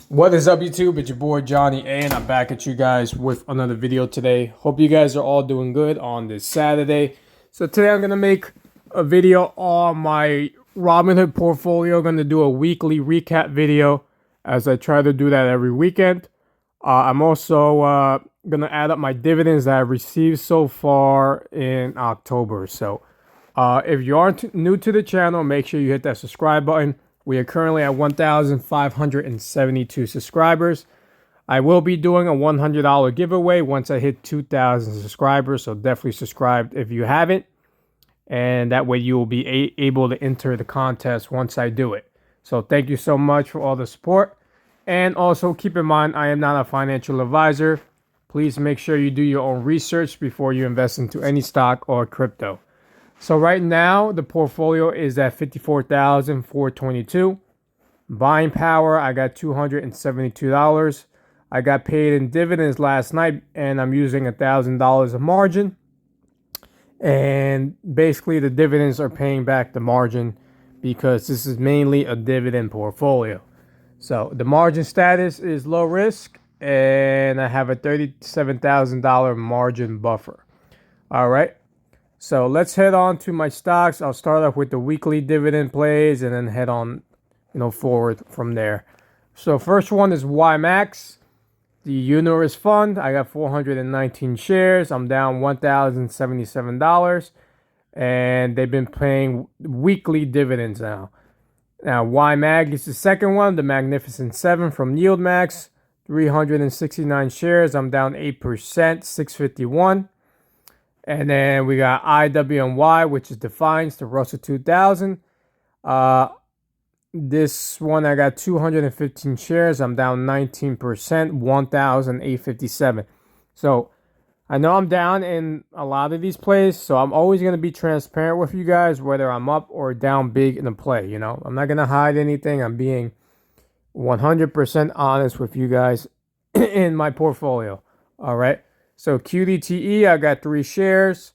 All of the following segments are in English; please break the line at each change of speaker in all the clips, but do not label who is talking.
What is up, YouTube? It's your boy Johnny, and I'm back at you guys with another video today. Hope you guys are all doing good on this Saturday. So today I'm gonna make a video on my Robinhood portfolio. I'm gonna do a weekly recap video as I try to do that every weekend. I'm also gonna add up my dividends that I've received so far in October. So if you aren't new to the channel, make sure you hit that subscribe button. We are currently at 1,572 subscribers. I will be doing a $100 giveaway once I hit 2,000 subscribers, so definitely subscribe if you haven't. And that way you will be able to enter the contest once I do it. So thank you so much for all the support. And also keep in mind, I am not a financial advisor. Please make sure you do your own research before you invest into any stock or crypto. So right now, the portfolio is at 54,422. Buying power, I got $272. I got paid in dividends last night, and I'm using $1,000 of margin. And basically, the dividends are paying back the margin because this is mainly a dividend portfolio. So the margin status is low risk, and I have a $37,000 margin buffer. All right. So let's head on to my stocks. I'll start off with the weekly dividend plays and then head on, forward from there. So first one is YMAX, the Universe Fund. I got 419 shares. I'm down $1,077, and they've been paying weekly dividends now. Now YMAG is the second one, the Magnificent Seven from YieldMax, 369 shares. I'm down 8%, 651. And then we got IWNY, which is defines the Russell 2000. This one I got 215 shares. I'm down 19%, 1,857. So I know I'm down in a lot of these plays, so I'm always going to be transparent with you guys, whether I'm up or down big in a play. I'm not going to hide anything. I'm being 100% honest with you guys in my portfolio. All right. So QDTE, I got 3 shares.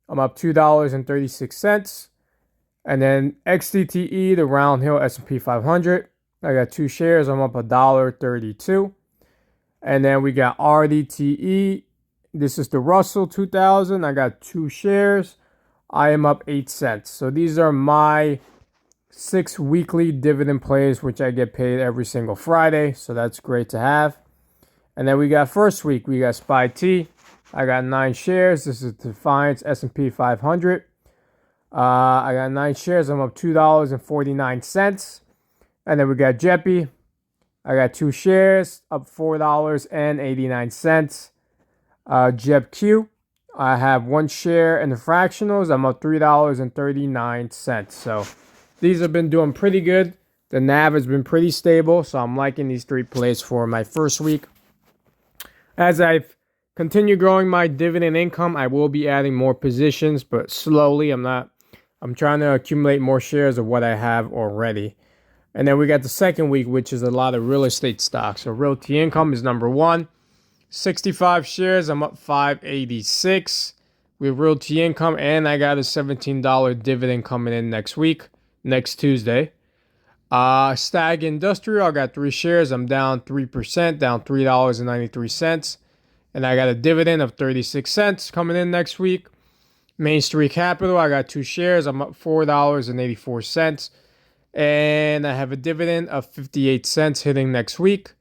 I'm up $2.36. And then XDTE, the Round Hill S&P 500, I got 2 shares. I'm up $1.32. And then we got RDTE. This is the Russell 2000. I got 2 shares. I am up 8 cents. So these are my 6 weekly dividend plays, which I get paid every single Friday. So that's great to have. And then we got first week, we got SPY T. I got 9 shares. This is Defiance S&P 500. I got 9 shares. I'm up $2.49. And then we got JEPI. I got 2 shares, up $4.89. JEPQ. I have 1 share in the fractionals. I'm up $3.39. So these have been doing pretty good. The NAV has been pretty stable. So I'm liking these 3 plays for my first week. As I've continued growing my dividend income, I will be adding more positions, but slowly. I'm trying to accumulate more shares of what I have already. And then we got the second week, which is a lot of real estate stocks. So Realty Income is number 1. 65 shares. I'm up $5.86 with Realty Income, and I got a $17 dividend coming in next Tuesday. Stag Industrial, I got 3 shares. I'm down 3%, down $3.93. And I got a dividend of 36 cents coming in next week. Main Street Capital, I got 2 shares. I'm up $4.84. And I have a dividend of 58 cents hitting next week.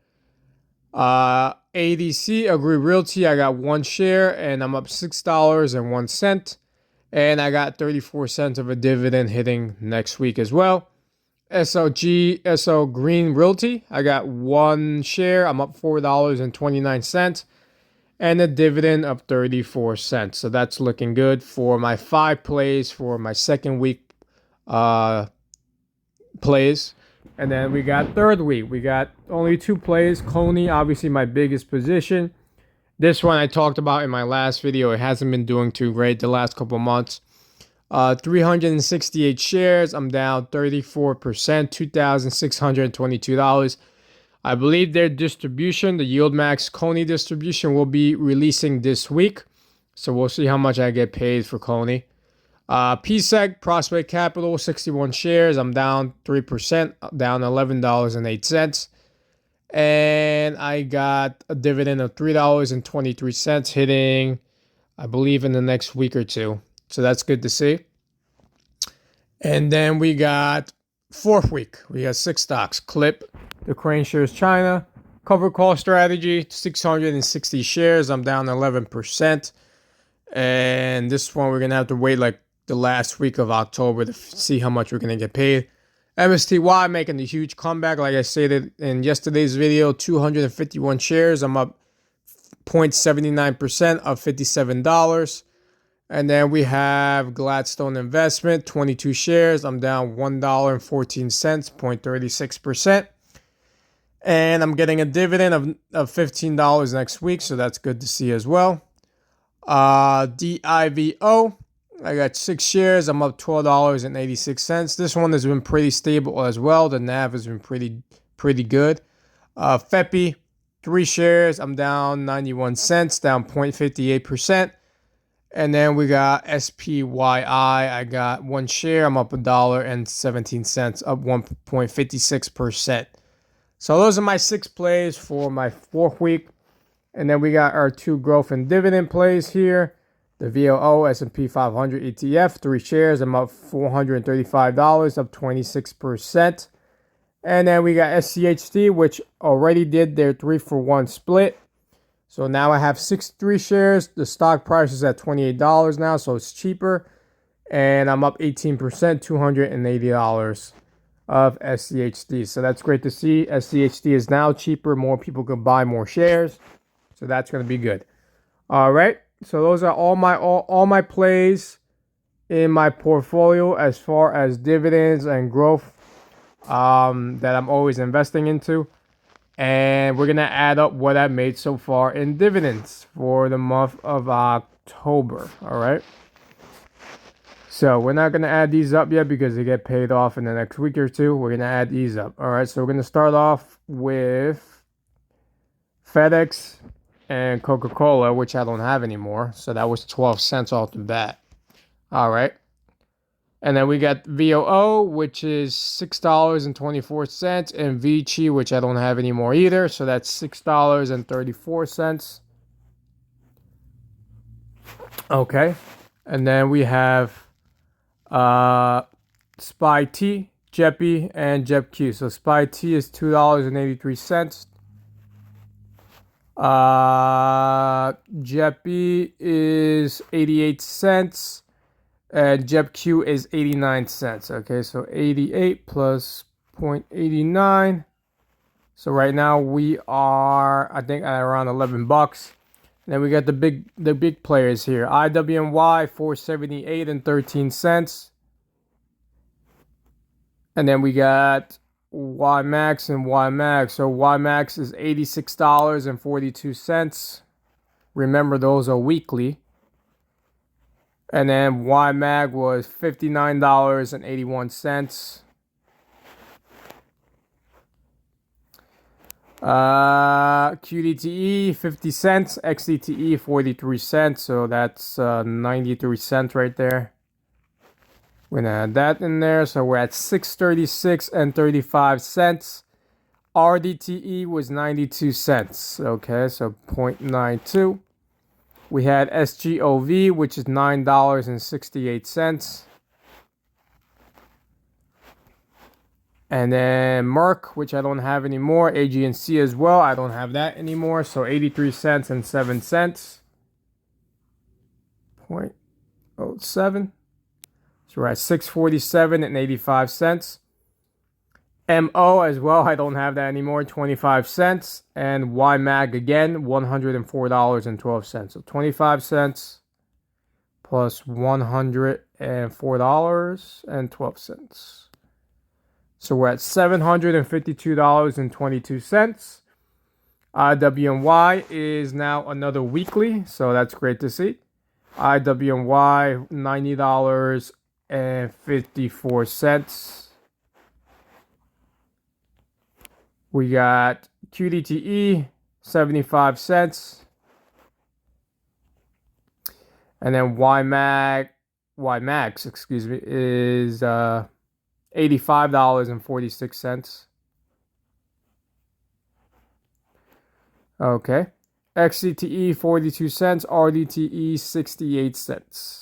ADC, Agree Realty, I got 1 share and I'm up $6.01. And I got 34 cents of a dividend hitting next week as well. SL Green Realty, I got 1 share. I'm up $4.29 and a dividend of 34 cents. So that's looking good for my 5 plays for my second week plays. And then we got third week. We got only 2 plays. Coney, obviously my biggest position. This one I talked about in my last video. It hasn't been doing too great the last couple months. 368 shares. I'm down 34%, $2,622. I believe their distribution, the YieldMax Coney distribution, will be releasing this week. So we'll see how much I get paid for Coney. PSEC, Prospect Capital, 61 shares. I'm down 3%, down $11.08. And I got a dividend of $3.23 hitting, I believe, in the next week or two. So that's good to see. And then we got fourth week. We got 6 stocks. Clip, the Crane Shares China, cover call strategy, 660 shares. I'm down 11%. And this one, we're going to have to wait like the last week of October to see how much we're going to get paid. MSTY making a huge comeback. Like I stated in yesterday's video, 251 shares. I'm up 0.79% of $57. And then we have Gladstone Investment, 22 shares. I'm down $1.14, 0.36%. And I'm getting a dividend of $15 next week, so that's good to see as well. DIVO, I got 6 shares. I'm up $12.86. This one has been pretty stable as well. The NAV has been pretty good. FEPI, 3 shares. I'm down 91 cents, down 0.58%. And then we got SPYI. I got 1 share. I'm up $1.17, up 1.56%. So those are my 6 plays for my 4th week. And then we got our 2 growth and dividend plays here. The VOO S&P 500 ETF, 3 shares. I'm up $435, up 26%. And then we got SCHD, which already did their 3-for-1 split. So now I have 63 shares. The stock price is at $28 now, so it's cheaper. And I'm up 18%, $280 of SCHD. So that's great to see. SCHD is now cheaper. More people can buy more shares. So that's going to be good. All right. So those are all my plays in my portfolio as far as dividends and growth that I'm always investing into. And we're going to add up what I made so far in dividends for the month of October. All right. So we're not going to add these up yet because they get paid off in the next week or two. We're going to add these up. All right. So we're going to start off with FedEx and Coca-Cola, which I don't have anymore. So that was 12 cents off the bat. All right. And then we got VOO, which is $6.24, and Vici, which I don't have anymore either. So that's $6.34. Okay. And then we have SPY T, JEPI, and JEPQ. So SPY T is $2.83. JEPI is 88 cents. And JEPQ is 89 cents. Okay, so 88 plus 0.89. So right now we are, I think, at around 11 bucks. And then we got the big players here. IWNY 478 and 13 cents. And then we got YMAX and YMAX. So YMAX is $86.42. Remember, those are weekly. And then YMAG was $59.81. QDTE 50 cents, XDTE 43 cents. So that's 93 cents right there. We're gonna add that in there. So we're at 636 and 35 cents. RDTE was 92 cents. Okay, so 0.92. We had SGOV, which is $9.68. And then Merck, which I don't have anymore. AGNC as well. I don't have that anymore. So 83 cents and 7 cents. 0.07. So we're at 647 and 85 cents. MO as well. I don't have that anymore. 25 cents. And YMAG again, $104.12. So 25 cents plus $104.12. So we're at $752.22. IWNY is now another weekly. So that's great to see. IWNY, $90.54. We got QDTE, 75 cents. And then YMAX, excuse me, is $85.46. Okay. XCTE 42 cents, RDTE 68 cents.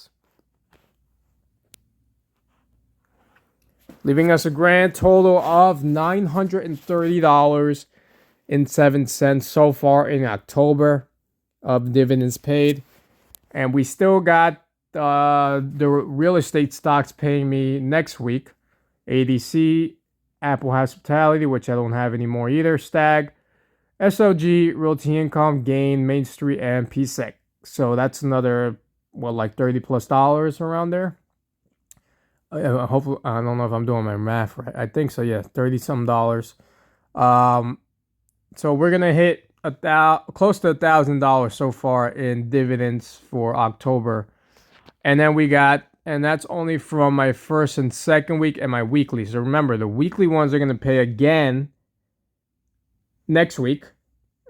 Leaving us a grand total of $930.07 so far in October of dividends paid. And we still got the real estate stocks paying me next week. ADC, Apple Hospitality, which I don't have anymore either, Stag, SLG, Realty Income, Gain, Main Street, and PSEC. So that's another, like $30+ around there. Hopefully, I don't know if I'm doing my math right. I think so. Yeah, 30 some dollars. So we're gonna hit close to $1,000 so far in dividends for October, and then and that's only from my first and second week and my weekly. So remember, the weekly ones are gonna pay again next week,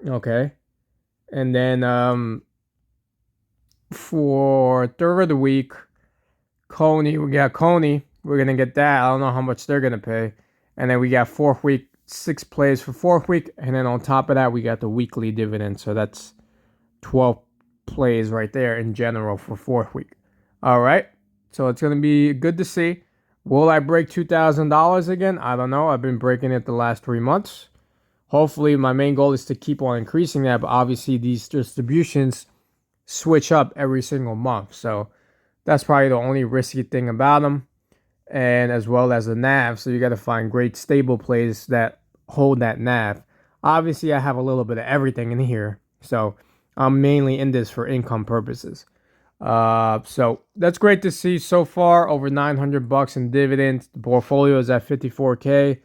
okay, and then for third of the week. Coney, we got Coney. We're gonna get that. I don't know how much they're gonna pay. And then we got fourth week, 6 plays for fourth week, and then on top of that, we got the weekly dividend. So that's 12 plays right there in general for fourth week. All right. So it's gonna be good to see. Will I break $2,000 again? I don't know. I've been breaking it the last 3 months. Hopefully, my main goal is to keep on increasing that, but obviously these distributions switch up every single month. So that's probably the only risky thing about them, and as well as the NAV. So you got to find great stable plays that hold that NAV. Obviously, I have a little bit of everything in here, so I'm mainly in this for income purposes. So that's great to see so far. Over $900 in dividends. The portfolio is at 54K.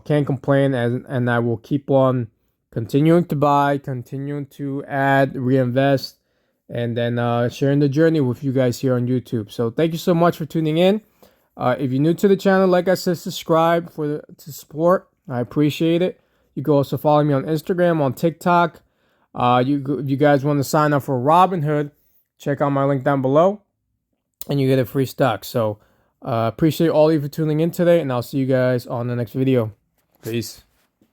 Can't complain, and I will keep on continuing to buy, continuing to add, reinvest, and then sharing the journey with you guys here on YouTube. So thank you so much for tuning in. If you're new to the channel, like I said, subscribe to support. I appreciate it. You can also follow me on Instagram, on TikTok. If you guys want to sign up for Robinhood, check out my link down below, and you get a free stock. So appreciate all of you for tuning in today, and I'll see you guys on the next video. Peace.